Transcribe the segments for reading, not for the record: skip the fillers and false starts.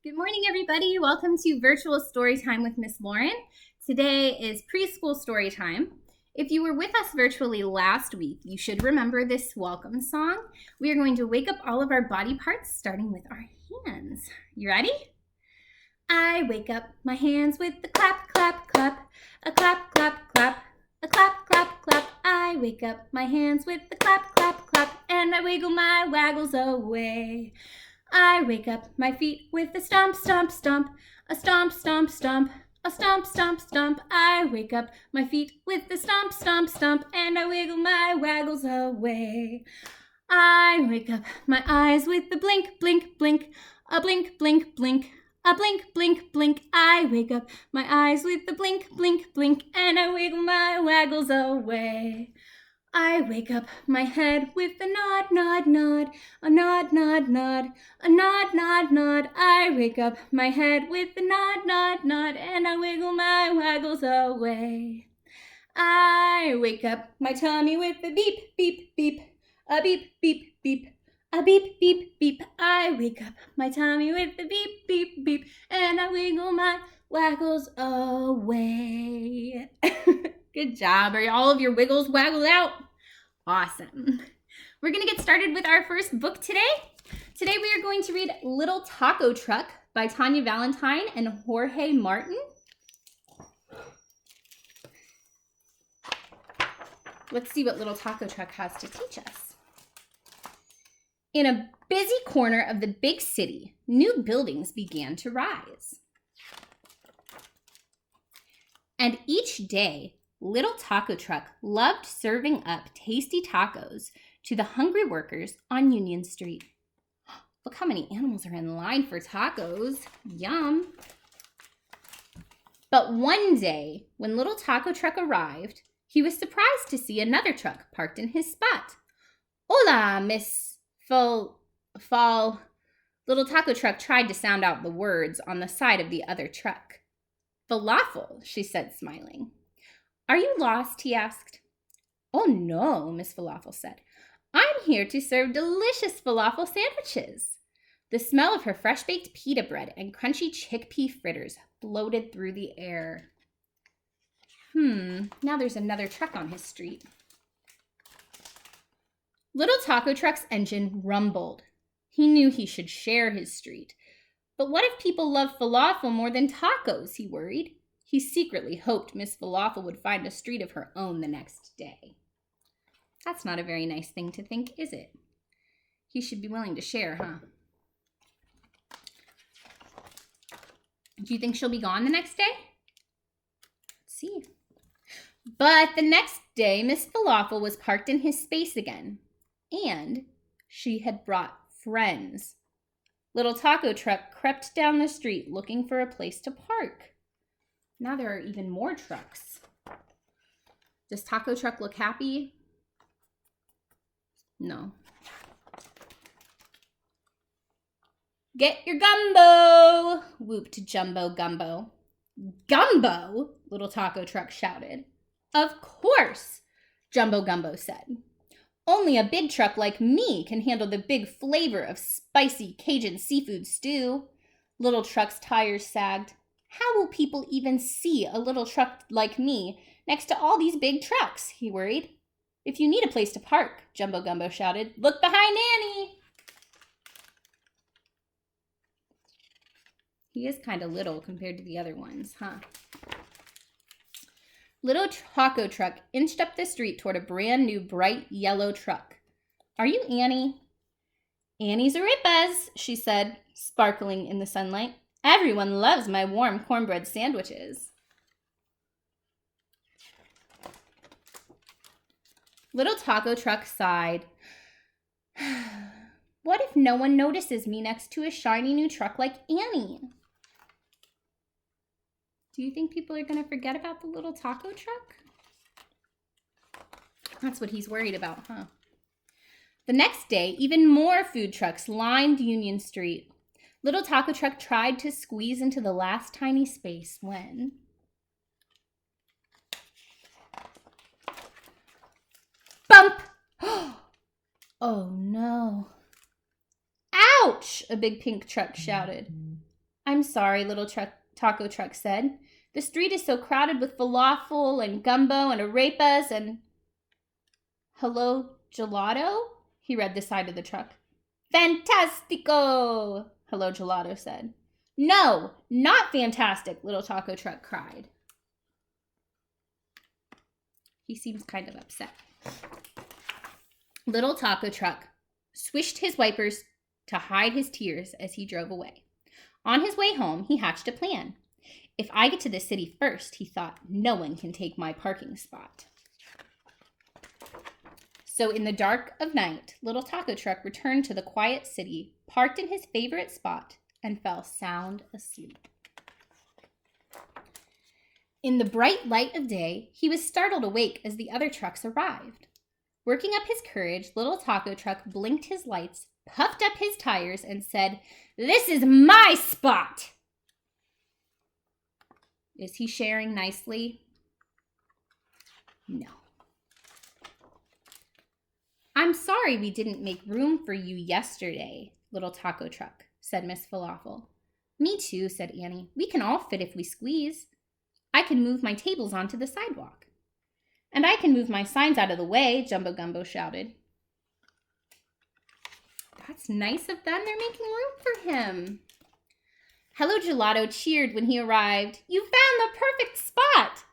Good morning, everybody. Welcome to Virtual Storytime with Miss Lauren. Today is Preschool Storytime. If you were with us virtually last week, you should remember this welcome song. We are going to wake up all of our body parts, starting with our hands. You ready? I wake up my hands with the clap, clap, clap, a clap, clap, clap, a clap, clap, clap. I wake up my hands with the clap, clap, clap, and I wiggle my waggles away. I wake up my feet with a stomp, stomp, stomp, a stomp, stomp, stomp, a stomp, stomp, stomp. I wake up my feet with a stomp, stomp, stomp, and I wiggle my waggles away. I wake up my eyes with the blink, blink, blink, a blink, blink, blink, a blink, blink, blink. I wake up my eyes with the blink, blink, blink, and I wiggle my waggles away. I wake up my head with a nod, nod, nod, a nod, nod, nod, a nod, nod, nod. I wake up my head with a nod, nod, nod, and I wiggle my waggles away. I wake up my tummy with a beep, beep, beep, a beep, beep, beep, a beep, beep, beep. I wake up my tummy with a beep, beep, beep, and I wiggle my waggles away. Good job. Are all of your wiggles waggled out? Awesome. We're going to get started with our first book today. Today we are going to read Little Taco Truck by Tanya Valentine and Jorge Martin. Let's see what Little Taco Truck has to teach us. In a busy corner of the big city, new buildings began to rise. And each day, Little Taco Truck loved serving up tasty tacos to the hungry workers on Union Street. Look how many animals are in line for tacos. Yum. But one day, when Little Taco Truck arrived, he was surprised to see another truck parked in his spot. Hola, Miss Fall. Little Taco Truck tried to sound out the words on the side of the other truck. Falafel, she said, smiling. Are you lost? He asked. Oh, no, Miss Falafel said. I'm here to serve delicious falafel sandwiches. The smell of her fresh-baked pita bread and crunchy chickpea fritters floated through the air. Now there's another truck on his street. Little Taco Truck's engine rumbled. He knew he should share his street. But what if people love falafel more than tacos, he worried. He secretly hoped Miss Falafel would find a street of her own the next day. That's not a very nice thing to think, is it? He should be willing to share, huh? Do you think she'll be gone the next day? Let's see. But the next day, Miss Falafel was parked in his space again. And she had brought friends. Little Taco Truck crept down the street looking for a place to park. Now there are even more trucks. Does Taco Truck look happy? No. Get your gumbo, whooped Jumbo Gumbo. Gumbo? Little Taco Truck shouted. Of course, Jumbo Gumbo said. Only a big truck like me can handle the big flavor of spicy Cajun seafood stew. Little Truck's tires sagged. How will people even see a little truck like me next to all these big trucks? He worried. If you need a place to park, Jumbo Gumbo shouted, look behind Annie. He is kind of little compared to the other ones, huh? Little Taco Truck inched up the street toward a brand new bright yellow truck. Are you Annie? Annie's Arepas, she said, sparkling in the sunlight. Everyone loves my warm cornbread sandwiches. Little Taco Truck sighed. What if no one notices me next to a shiny new truck like Annie? Do you think people are going to forget about the Little Taco Truck? That's what he's worried about, huh? The next day, even more food trucks lined Union Street. Little Taco Truck tried to squeeze into the last tiny space when... Bump! Oh no. Ouch! A big pink truck shouted. I'm sorry, little taco truck said. The street is so crowded with falafel and gumbo and arepas and... Hello, gelato? He read the side of the truck. Fantastico! Hello, gelato said. No, not fantastic, little taco truck cried. He seems kind of upset. Little taco truck swished his wipers to hide his tears as he drove away. On his way home, he hatched a plan. If I get to the city first, he thought, no one can take my parking spot. So in the dark of night, little taco truck returned to the quiet city, parked in his favorite spot, and fell sound asleep. In the bright light of day, he was startled awake as the other trucks arrived. Working up his courage, little taco truck blinked his lights, puffed up his tires, and said, "This is my spot!" Is he sharing nicely? No. I'm sorry we didn't make room for you yesterday, little taco truck, said Miss Falafel. Me too, said Annie. We can all fit if we squeeze. I can move my tables onto the sidewalk. And I can move my signs out of the way, Jumbo Gumbo shouted. That's nice of them. They're making room for him. Hello Gelato cheered when he arrived. You found the perfect spot.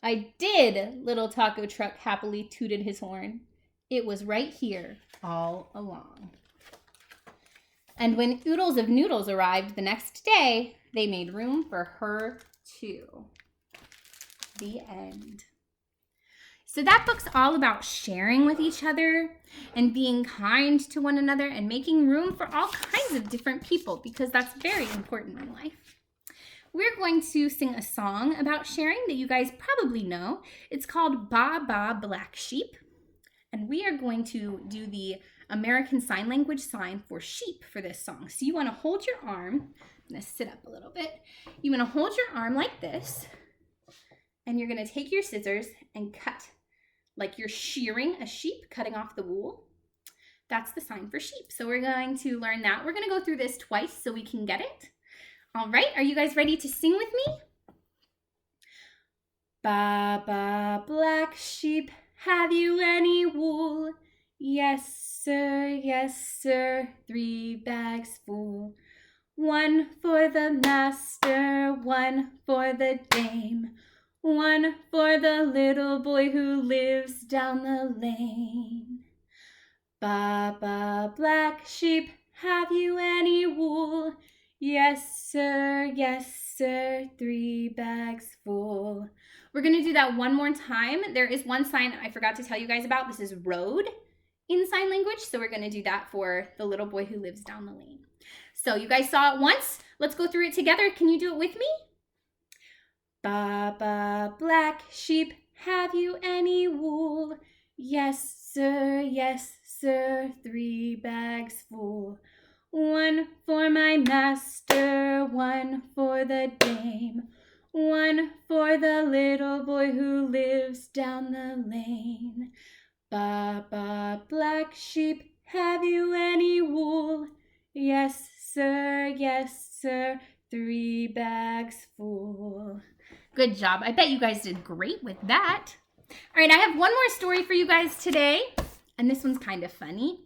I did, little taco truck happily tooted his horn. It was right here all along. And when Oodles of Noodles arrived the next day, they made room for her too. The end. So that book's all about sharing with each other and being kind to one another and making room for all kinds of different people because that's very important in life. We're going to sing a song about sharing that you guys probably know. It's called Ba Ba Black Sheep. And we are going to do the American Sign Language sign for sheep for this song. So you want to hold your arm. I'm going to sit up a little bit. You want to hold your arm like this. And you're going to take your scissors and cut like you're shearing a sheep, cutting off the wool. That's the sign for sheep. So we're going to learn that. We're going to go through this twice so we can get it. All right, are you guys ready to sing with me? Ba, ba, black sheep, have you any wool? Yes, sir, 3 bags full. 1 for the master, 1 for the dame. 1 for the little boy who lives down the lane. Ba, ba, black sheep, have you any wool? Yes, sir, 3 bags full. We're going to do that one more time. There is one sign I forgot to tell you guys about. This is road in sign language. So we're going to do that for the little boy who lives down the lane. So you guys saw it once. Let's go through it together. Can you do it with me? Ba, ba, black sheep, have you any wool? Yes, sir, 3 bags full. 1 for my master, 1 for the dame. 1 for the little boy who lives down the lane. Ba, ba, black sheep, have you any wool? Yes, sir, 3 bags full. Good job. I bet you guys did great with that. All right, I have one more story for you guys today, and this one's kind of funny.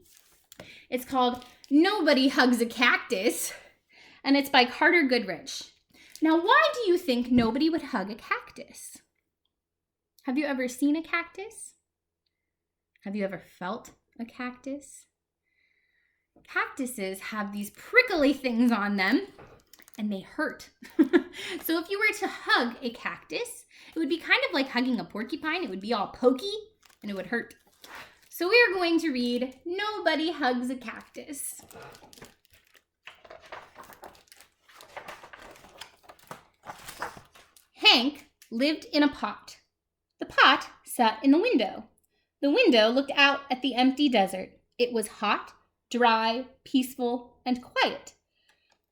It's called Nobody Hugs a Cactus, and it's by Carter Goodrich. Now, why do you think nobody would hug a cactus? Have you ever seen a cactus? Have you ever felt a cactus? Cactuses have these prickly things on them, and they hurt. So if you were to hug a cactus, it would be kind of like hugging a porcupine. It would be all pokey, and it would hurt. So we are going to read Nobody Hugs a Cactus. Hank lived in a pot. The pot sat in the window. The window looked out at the empty desert. It was hot, dry, peaceful, and quiet,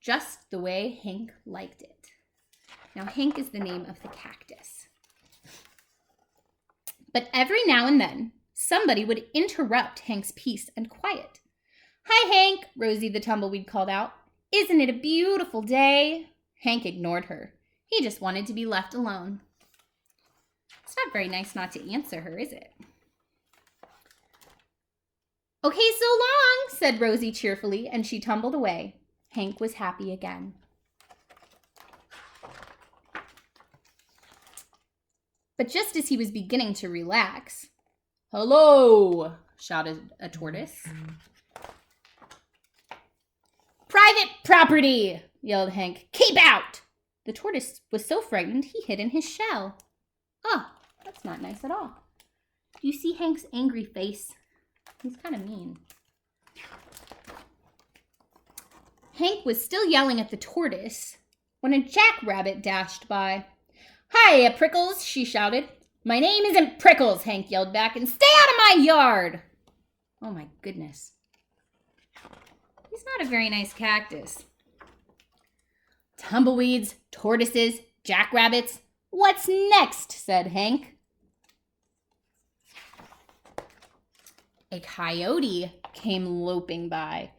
just the way Hank liked it. Now, Hank is the name of the cactus. But every now and then, somebody would interrupt Hank's peace and quiet. Hi, Hank, Rosie the tumbleweed called out. Isn't it a beautiful day? Hank ignored her. He just wanted to be left alone. It's not very nice not to answer her, is it? Okay, so long, said Rosie cheerfully, and she tumbled away. Hank was happy again. But just as he was beginning to relax, "Hello!" shouted a tortoise. "Private property!" yelled Hank. "Keep out!" The tortoise was so frightened he hid in his shell. Oh, that's not nice at all. Do you see Hank's angry face? He's kind of mean. Hank was still yelling at the tortoise when a jackrabbit dashed by. "Hiya, Prickles," she shouted. "My name isn't Prickles," Hank yelled back, "and stay out of my yard!" Oh my goodness. He's not a very nice cactus. Tumbleweeds, tortoises, jackrabbits. What's next? Said Hank. A coyote came loping by.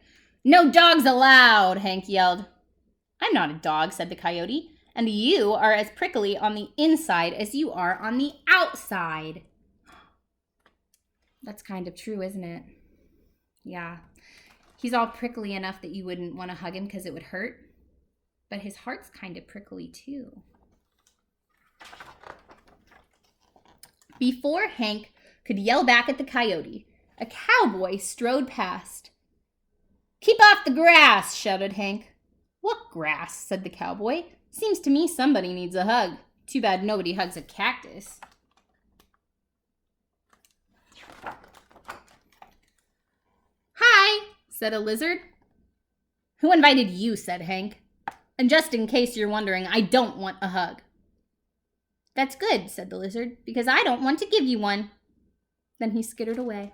"No dogs allowed," Hank yelled. "I'm not a dog," said the coyote, "and you are as prickly on the inside as you are on the outside." That's kind of true, isn't it? Yeah. He's all prickly enough that you wouldn't want to hug him because it would hurt. But his heart's kind of prickly too. Before Hank could yell back at the coyote, a cowboy strode past. "Keep off the grass," shouted Hank. "What grass?" said the cowboy. "Seems to me somebody needs a hug. Too bad nobody hugs a cactus." "Hi," said a lizard. "Who invited you?" said Hank. "And just in case you're wondering, I don't want a hug." "That's good," said the lizard, "because I don't want to give you one." Then he skittered away.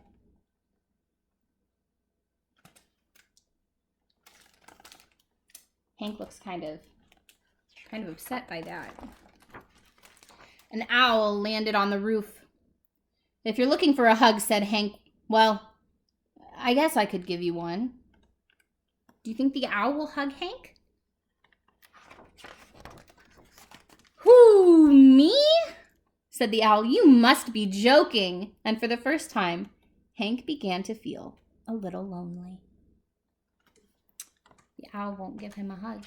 Hank looks kind of upset by that. An owl landed on the roof. "If you're looking for a hug," said Hank, "well, I guess I could give you one." Do you think the owl will hug Hank? "Who, me?" said the owl. "You must be joking." And for the first time, Hank began to feel a little lonely. The owl won't give him a hug.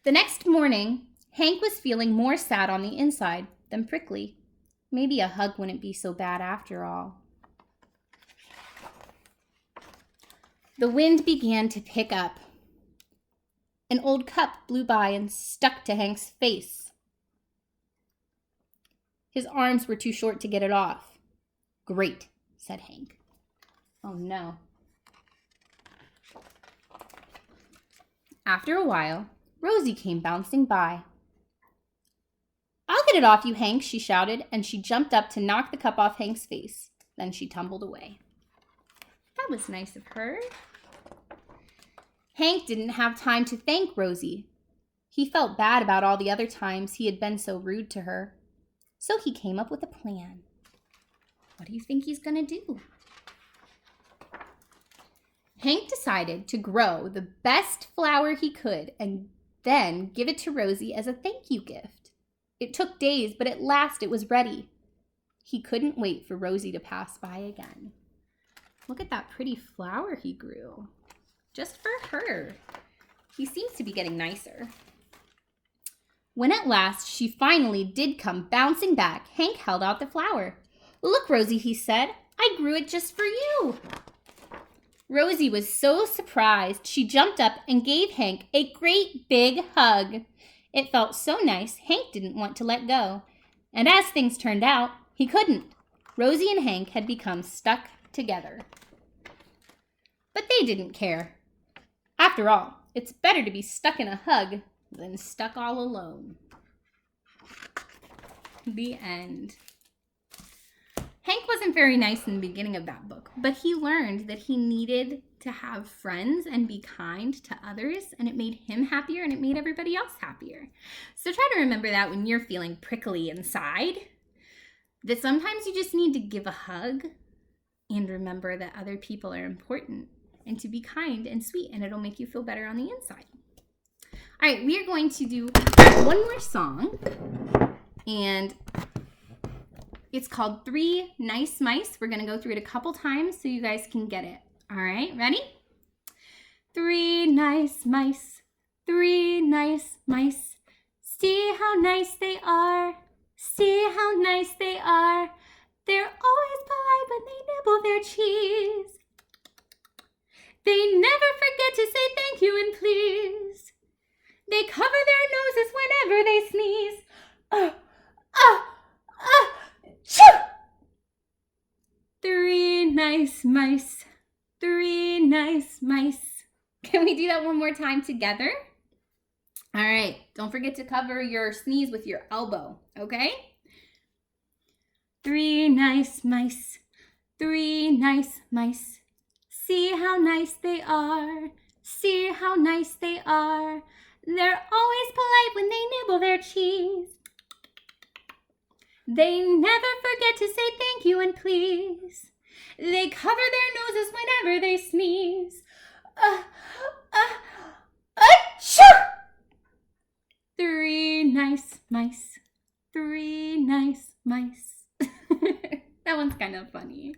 The next morning, Hank was feeling more sad on the inside than prickly. Maybe a hug wouldn't be so bad after all. The wind began to pick up. An old cup blew by and stuck to Hank's face. His arms were too short to get it off. "Great," said Hank. Oh no. After a while, Rosie came bouncing by. "I'll get it off you, Hank," she shouted, and she jumped up to knock the cup off Hank's face. Then she tumbled away. That was nice of her. Hank didn't have time to thank Rosie. He felt bad about all the other times he had been so rude to her. So he came up with a plan. What do you think he's going to do? Hank decided to grow the best flower he could and then give it to Rosie as a thank you gift. It took days, but at last it was ready. He couldn't wait for Rosie to pass by again. Look at that pretty flower he grew. Just for her. He seems to be getting nicer. When at last she finally did come bouncing back, Hank held out the flower. "Look, Rosie," he said, "I grew it just for you." Rosie was so surprised, she jumped up and gave Hank a great big hug. It felt so nice, Hank didn't want to let go. And as things turned out, he couldn't. Rosie and Hank had become stuck together. But they didn't care. After all, it's better to be stuck in a hug than stuck all alone. The end. Hank wasn't very nice in the beginning of that book, but he learned that he needed to have friends and be kind to others, and it made him happier and it made everybody else happier. So try to remember that when you're feeling prickly inside, that sometimes you just need to give a hug and remember that other people are important and to be kind and sweet, and it'll make you feel better on the inside. All right, we are going to do one more song, and it's called Three Nice Mice. We're going to go through it a couple times so you guys can get it. All right, ready? Three nice mice, three nice mice. See how nice they are, see how nice they are. They're always polite when they nibble their cheese. They never forget to say thank you and please. They cover their noses whenever they sneeze. Achoo! Three nice mice, three nice mice. Can we do that one more time together? All right, don't forget to cover your sneeze with your elbow, okay? Three nice mice, three nice mice. See how nice they are, see how nice they are. They're always polite when they nibble their cheese. They never forget to say thank you and please. They cover their noses whenever they sneeze. Achoo! Three nice mice, three nice mice. That one's kind of funny,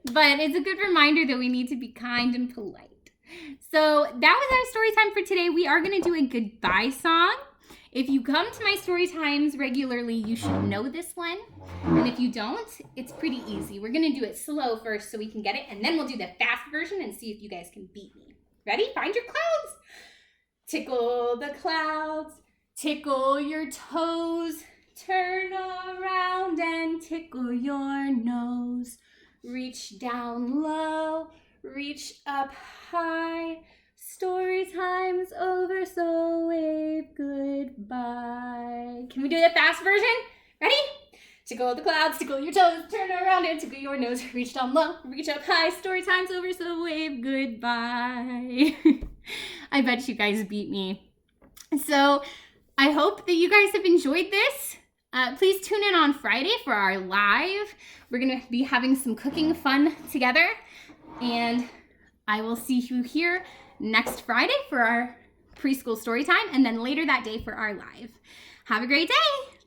but it's a good reminder that we need to be kind and polite. So that was our story time for today. We are going to do a goodbye song. If you come to my story times regularly, you should know this one. And if you don't, it's pretty easy. We're going to do it slow first so we can get it, and then we'll do the fast version and see if you guys can beat me. Ready? Find your clouds. Tickle the clouds, tickle your toes, turn around and tickle your nose. Reach down low, reach up high. Story time's over, so wave goodbye. Can we do the fast version? Ready? Tickle the clouds, tickle your toes, turn around and tickle your nose. Reach down low, reach up high. Story time's over, so wave goodbye. I bet you guys beat me. So I hope that you guys have enjoyed this. Please tune in on Friday for our live. We're going to be having some cooking fun together. And I will see you here next Friday for our preschool story time, and then later that day for our live. Have a great day.